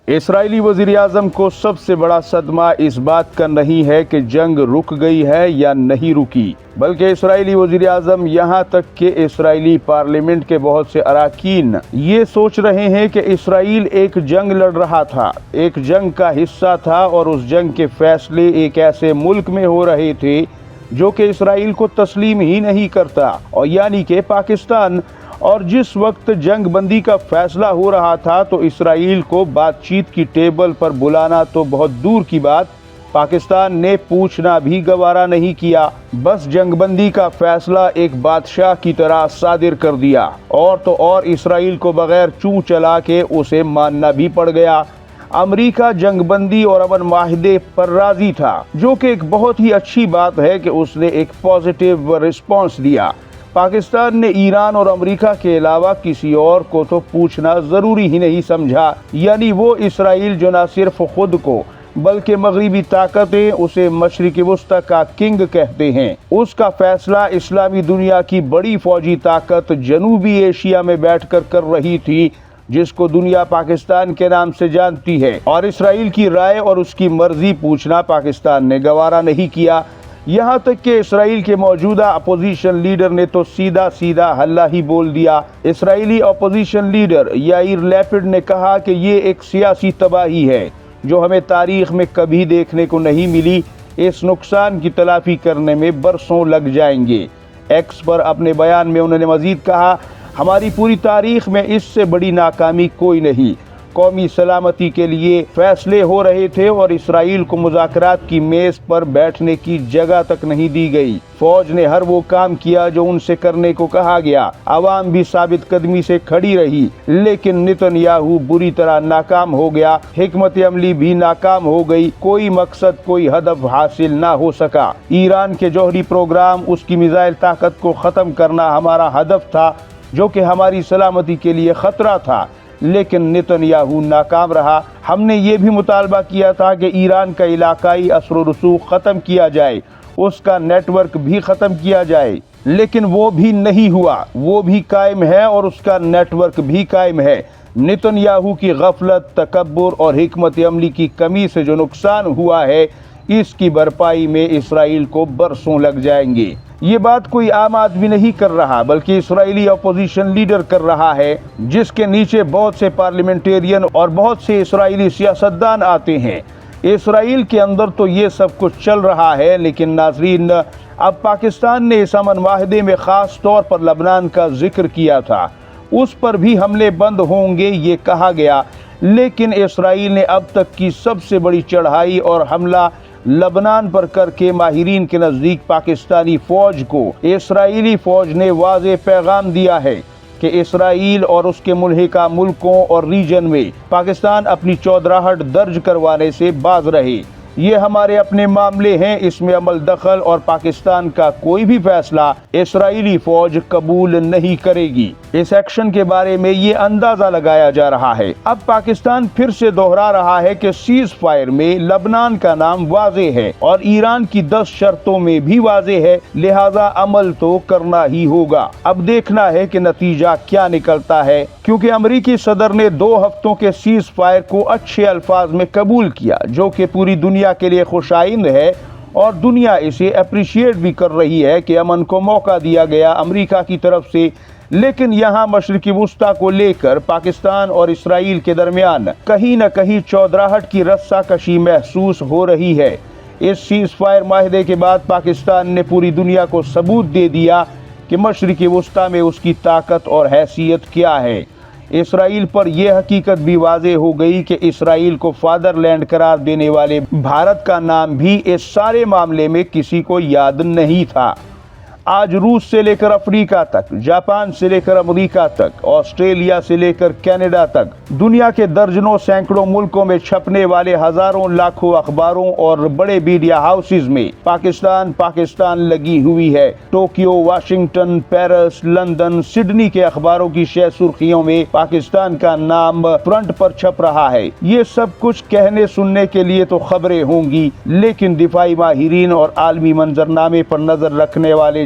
اسرائیلی وزیراعظم کو سب سے بڑا صدمہ اس بات کا نہیں ہے کہ جنگ رک گئی ہے یا نہیں رکی، بلکہ اسرائیلی وزیراعظم یہاں تک کہ اسرائیلی پارلیمنٹ کے بہت سے اراکین یہ سوچ رہے ہیں کہ اسرائیل ایک جنگ لڑ رہا تھا، ایک جنگ کا حصہ تھا، اور اس جنگ کے فیصلے ایک ایسے ملک میں ہو رہے تھے جو کہ اسرائیل کو تسلیم ہی نہیں کرتا، اور یعنی کہ پاکستان۔ اور جس وقت جنگ بندی کا فیصلہ ہو رہا تھا تو اسرائیل کو بات چیت کی ٹیبل پر بلانا تو بہت دور کی بات، پاکستان نے پوچھنا بھی گوارا نہیں کیا، بس جنگ بندی کا فیصلہ ایک بادشاہ کی طرح صادر کر دیا، اور تو اور اسرائیل کو بغیر چوں چلا کے اسے ماننا بھی پڑ گیا۔ امریکہ جنگ بندی اور امن معاہدے پر راضی تھا، جو کہ ایک بہت ہی اچھی بات ہے کہ اس نے ایک پازیٹیو رسپانس دیا۔ پاکستان نے ایران اور امریکہ کے علاوہ کسی اور کو تو پوچھنا ضروری ہی نہیں سمجھا، یعنی وہ اسرائیل جو نہ صرف خود کو بلکہ مغربی طاقتیں اسے مشرق وسطی کا کنگ کہتے ہیں، اس کا فیصلہ اسلامی دنیا کی بڑی فوجی طاقت جنوبی ایشیا میں بیٹھ کر رہی تھی، جس کو دنیا پاکستان کے نام سے جانتی ہے، اور اسرائیل کی رائے اور اس کی مرضی پوچھنا پاکستان نے گوارا نہیں کیا۔ یہاں تک کہ اسرائیل کے موجودہ اپوزیشن لیڈر نے تو سیدھا حلہ ہی بول دیا۔ اسرائیلی اپوزیشن لیڈر یائر لیپڈ نے کہا کہ یہ ایک سیاسی تباہی ہے جو ہمیں تاریخ میں کبھی دیکھنے کو نہیں ملی، اس نقصان کی تلافی کرنے میں برسوں لگ جائیں گے۔ ایکس پر اپنے بیان میں انہوں نے مزید کہا، ہماری پوری تاریخ میں اس سے بڑی ناکامی کوئی نہیں، قومی سلامتی کے لیے فیصلے ہو رہے تھے اور اسرائیل کو مذاکرات کی میز پر بیٹھنے کی جگہ تک نہیں دی گئی، فوج نے ہر وہ کام کیا جو ان سے کرنے کو کہا گیا، عوام بھی ثابت قدمی سے کھڑی رہی، لیکن نتن یاہو بری طرح ناکام ہو گیا، حکمت عملی بھی ناکام ہو گئی، کوئی مقصد کوئی ہدف حاصل نہ ہو سکا۔ ایران کے جوہری پروگرام، اس کی میزائل طاقت کو ختم کرنا ہمارا ہدف تھا، جو کہ ہماری سلامتی کے لیے خطرہ تھا، لیکن نتن یاہو ناکام رہا۔ ہم نے یہ بھی مطالبہ کیا تھا کہ ایران کا علاقائی اثر و رسوخ ختم کیا جائے، اس کا نیٹ ورک بھی ختم کیا جائے، لیکن وہ بھی نہیں ہوا، وہ بھی قائم ہے اور اس کا نیٹ ورک بھی قائم ہے۔ نتن یاہو کی غفلت، تکبر اور حکمت عملی کی کمی سے جو نقصان ہوا ہے، اس کی بھرپائی میں اسرائیل کو برسوں لگ جائیں گے۔ یہ بات کوئی عام آدمی نہیں کر رہا، بلکہ اسرائیلی اپوزیشن لیڈر کر رہا ہے، جس کے نیچے بہت سے پارلیمنٹیرین اور بہت سے اسرائیلی سیاستدان آتے ہیں۔ اسرائیل کے اندر تو یہ سب کچھ چل رہا ہے، لیکن ناظرین، اب پاکستان نے اس امن معاہدے میں خاص طور پر لبنان کا ذکر کیا تھا، اس پر بھی حملے بند ہوں گے یہ کہا گیا، لیکن اسرائیل نے اب تک کی سب سے بڑی چڑھائی اور حملہ لبنان پر کر کے ماہرین کے نزدیک پاکستانی فوج کو اسرائیلی فوج نے واضح پیغام دیا ہے کہ اسرائیل اور اس کے ملحقہ ملکوں اور ریجن میں پاکستان اپنی چودراہٹ درج کروانے سے باز رہے۔ یہ ہمارے اپنے معاملے ہیں، اس میں عمل دخل اور پاکستان کا کوئی بھی فیصلہ اسرائیلی فوج قبول نہیں کرے گی۔ اس ایکشن کے بارے میں یہ اندازہ لگایا جا رہا ہے۔ اب پاکستان پھر سے دوہرا رہا ہے کہ سیز فائر میں لبنان کا نام واضح ہے اور ایران کی 10 شرطوں میں بھی واضح ہے، لہذا عمل تو کرنا ہی ہوگا۔ اب دیکھنا ہے کہ نتیجہ کیا نکلتا ہے، کیونکہ امریکی صدر نے 2 ہفتوں کے سیز فائر کو اچھے الفاظ میں قبول کیا، جو کہ پوری دنیا کے لیے خوش آئند ہے، اور دنیا اسے اپریشیٹ بھی کر رہی ہے کہ امن کو موقع دیا گیا امریکہ کی طرف سے۔ لیکن یہاں مشرق وسطی کو لے کر پاکستان اور اسرائیل کے درمیان کہیں نہ کہیں چودراہٹ کی رسہ کشی محسوس ہو رہی ہے۔ اس سیز فائر معاہدے کے بعد پاکستان نے پوری دنیا کو ثبوت دے دیا کہ مشرق وسطی میں اس کی طاقت اور حیثیت کیا ہے۔ اسرائیل پر یہ حقیقت بھی واضح ہو گئی کہ اسرائیل کو فادر لینڈ قرار دینے والے بھارت کا نام بھی اس سارے معاملے میں کسی کو یاد نہیں تھا۔ آج روس سے لے کر افریقہ تک، جاپان سے لے کر امریکہ تک، آسٹریلیا سے لے کر کینیڈا تک، دنیا کے درجنوں سینکڑوں ملکوں میں چھپنے والے ہزاروں لاکھوں اخباروں اور بڑے میڈیا ہاؤسز میں پاکستان لگی ہوئی ہے۔ Tokyo, Washington, Paris, London, Sydney کے اخباروں کی شہ سرخیوں میں پاکستان کا نام فرنٹ پر چھپ رہا ہے۔ یہ سب کچھ کہنے سننے کے لیے تو خبریں ہوں گی، لیکن دفاعی ماہرین اور عالمی منظرنامے پر نظر رکھنے والے